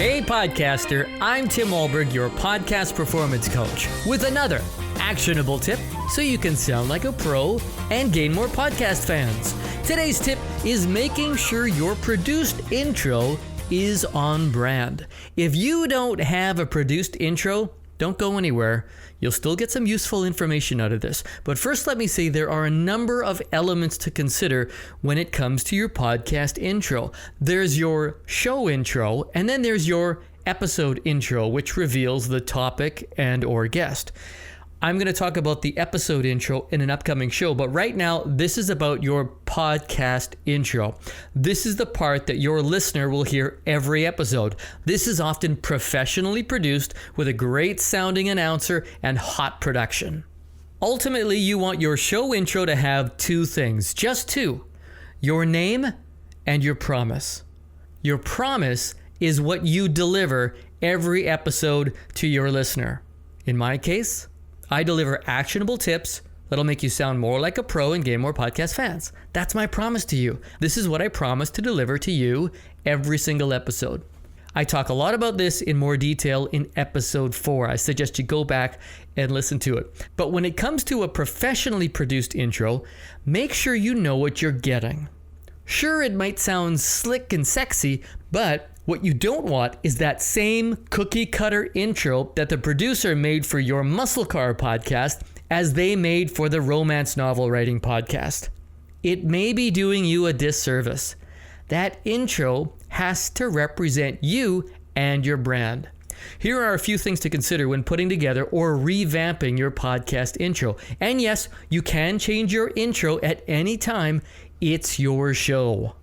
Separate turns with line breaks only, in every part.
Hey podcaster, I'm Tim Alberg, your podcast performance coach, with another actionable tip so you can sound like a pro and gain more podcast fans. Today's tip is making sure your produced intro is on brand. If you don't have a produced intro, don't go anywhere. You'll still get some useful information out of this. But first, let me say there are a number of elements to consider when it comes to your podcast intro. There's your show intro, and then there's your episode intro, which reveals the topic and or guest. I'm going to talk about the episode intro in an upcoming show, but right now, this is about your podcast intro. This is the part that your listener will hear every episode. This is often professionally produced with a great sounding announcer and hot production. Ultimately, you want your show intro to have two things, just two: your name and your promise. Your promise is what you deliver every episode to your listener. In my case, I deliver actionable tips that'll make you sound more like a pro and gain more podcast fans. That's my promise to you. This is what I promise to deliver to you every single episode. I talk a lot about this in more detail in episode 4. I suggest you go back and listen to it. But when it comes to a professionally produced intro, make sure you know what you're getting. Sure, it might sound slick and sexy, but what you don't want is that same cookie cutter intro that the producer made for your muscle car podcast as they made for the romance novel writing podcast. It may be doing you a disservice. That intro has to represent you and your brand. Here are a few things to consider when putting together or revamping your podcast intro. And yes, you can change your intro at any time. It's your show.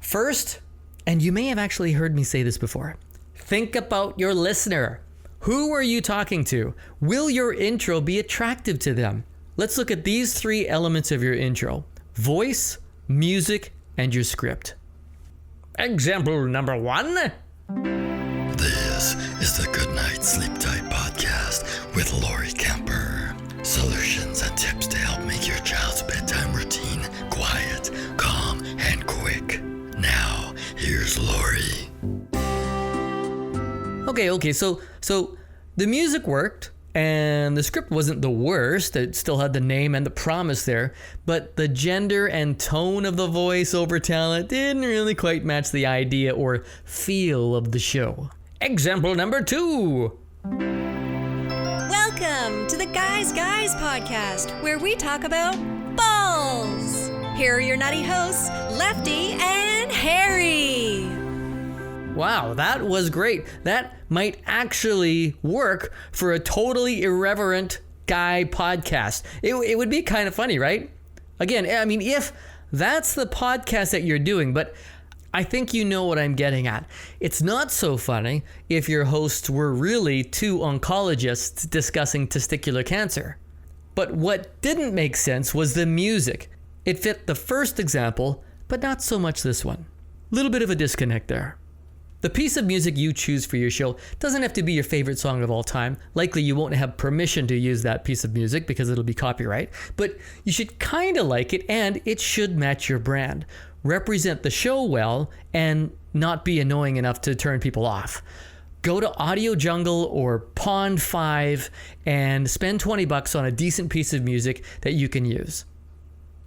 First, and you may have actually heard me say this before, think about your listener. Who are you talking to? Will your intro be attractive to them? Let's look at these 3 elements of your intro: voice, music, and your script. Example number 1.
This is the Good Night Sleep Tight podcast with Lori Kemper. Solutions and tips to help make your child's bedtime routine quiet, calm, and quick. Now, here's Lori.
Okay, so the music worked and the script wasn't the worst. It still had the name and the promise there, but the gender and tone of the voiceover talent didn't really quite match the idea or feel of the show. Example number 2.
Welcome to the Guys podcast, where we talk about balls. Here are your nutty hosts, Lefty and Harry.
Wow, that was great. That might actually work for a totally irreverent guy podcast. It would be kind of funny, right? Again, I mean, if that's the podcast that you're doing, but I think you know what I'm getting at. It's not so funny if your hosts were really 2 oncologists discussing testicular cancer. But what didn't make sense was the music. It fit the first example, but not so much this one. Little bit of a disconnect there. The piece of music you choose for your show doesn't have to be your favorite song of all time. Likely you won't have permission to use that piece of music because it'll be copyright, but you should kind of like it and it should match your brand. Represent the show well and not be annoying enough to turn people off. Go to Audio Jungle or Pond 5 and spend $20 on a decent piece of music that you can use.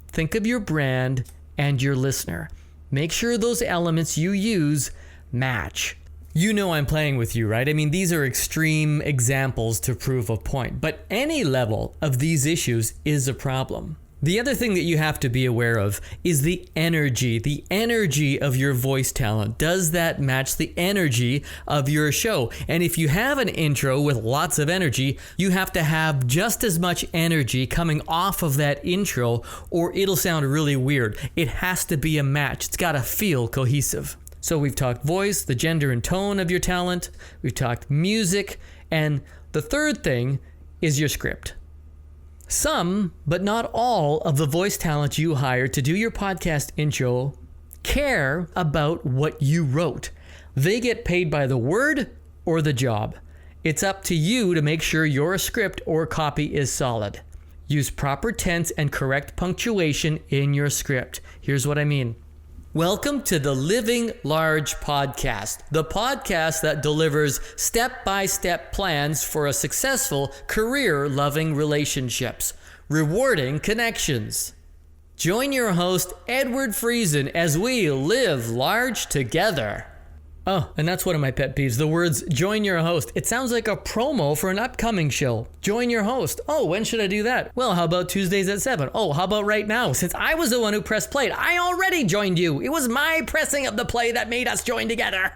Think of your brand and your listener. Make sure those elements you use match. You know I'm playing with you, right? I mean, these are extreme examples to prove a point, but any level of these issues is a problem. The other thing that you have to be aware of is the energy of your voice talent. Does that match the energy of your show? And if you have an intro with lots of energy, you have to have just as much energy coming off of that intro or it'll sound really weird. It has to be a match. It's got to feel cohesive. So we've talked voice, the gender and tone of your talent. We've talked music. And the third thing is your script. Some, but not all, of the voice talent you hire to do your podcast intro care about what you wrote. They get paid by the word or the job. It's up to you to make sure your script or copy is solid. Use proper tense and correct punctuation in your script. Here's what I mean. Welcome to the Living Large Podcast, the podcast that delivers step-by-step plans for a successful, career-loving relationships, rewarding connections. Join your host, Edward Friesen, as we live large together. Oh, and that's one of my pet peeves, the words, join your host. It sounds like a promo for an upcoming show. Join your host. Oh, when should I do that? Well, how about Tuesdays at 7? Oh, how about right now? Since I was the one who pressed play, I already joined you. It was my pressing of the play that made us join together.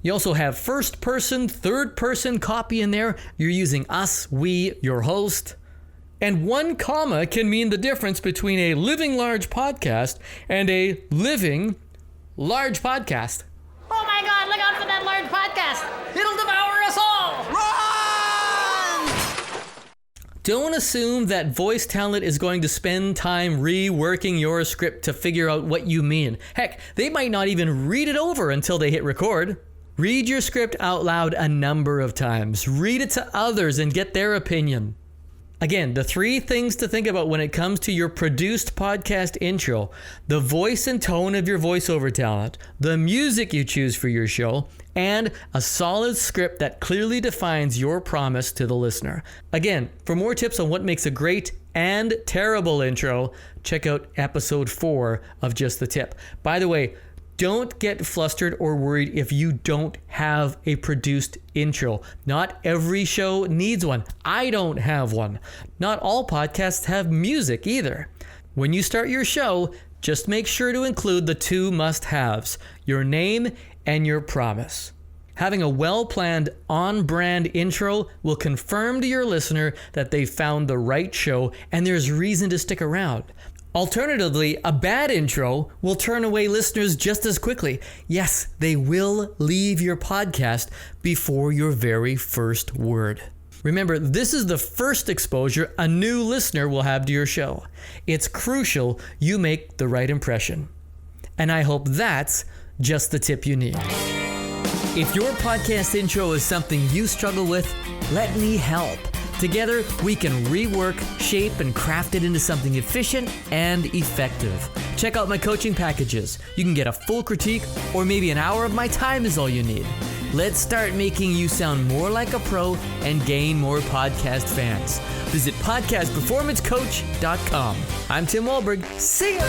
You also have first person, third person copy in there. You're using us, we, your host. And one comma can mean the difference between a living large podcast and a living large podcast.
Oh my God, look out for that large podcast. It'll devour us all. Run!
Don't assume that voice talent is going to spend time reworking your script to figure out what you mean. Heck, they might not even read it over until they hit record. Read your script out loud a number of times. Read it to others and get their opinion. Again, the 3 things to think about when it comes to your produced podcast intro: the voice and tone of your voiceover talent, the music you choose for your show, and a solid script that clearly defines your promise to the listener. Again, for more tips on what makes a great and terrible intro, check out episode 4 of Just the Tip. By the way, don't get flustered or worried if you don't have a produced intro. Not every show needs one. I don't have one. Not all podcasts have music either. When you start your show, just make sure to include the 2 must-haves: your name and your promise. Having a well-planned, on-brand intro will confirm to your listener that they found the right show and there's reason to stick around. Alternatively, a bad intro will turn away listeners just as quickly. Yes, they will leave your podcast before your very first word. Remember, this is the first exposure a new listener will have to your show. It's crucial you make the right impression. And I hope that's just the tip you need. If your podcast intro is something you struggle with, let me help. Together, we can rework, shape, and craft it into something efficient and effective. Check out my coaching packages. You can get a full critique, or maybe an hour of my time is all you need. Let's start making you sound more like a pro and gain more podcast fans. Visit podcastperformancecoach.com. I'm Tim Wahlberg. See ya!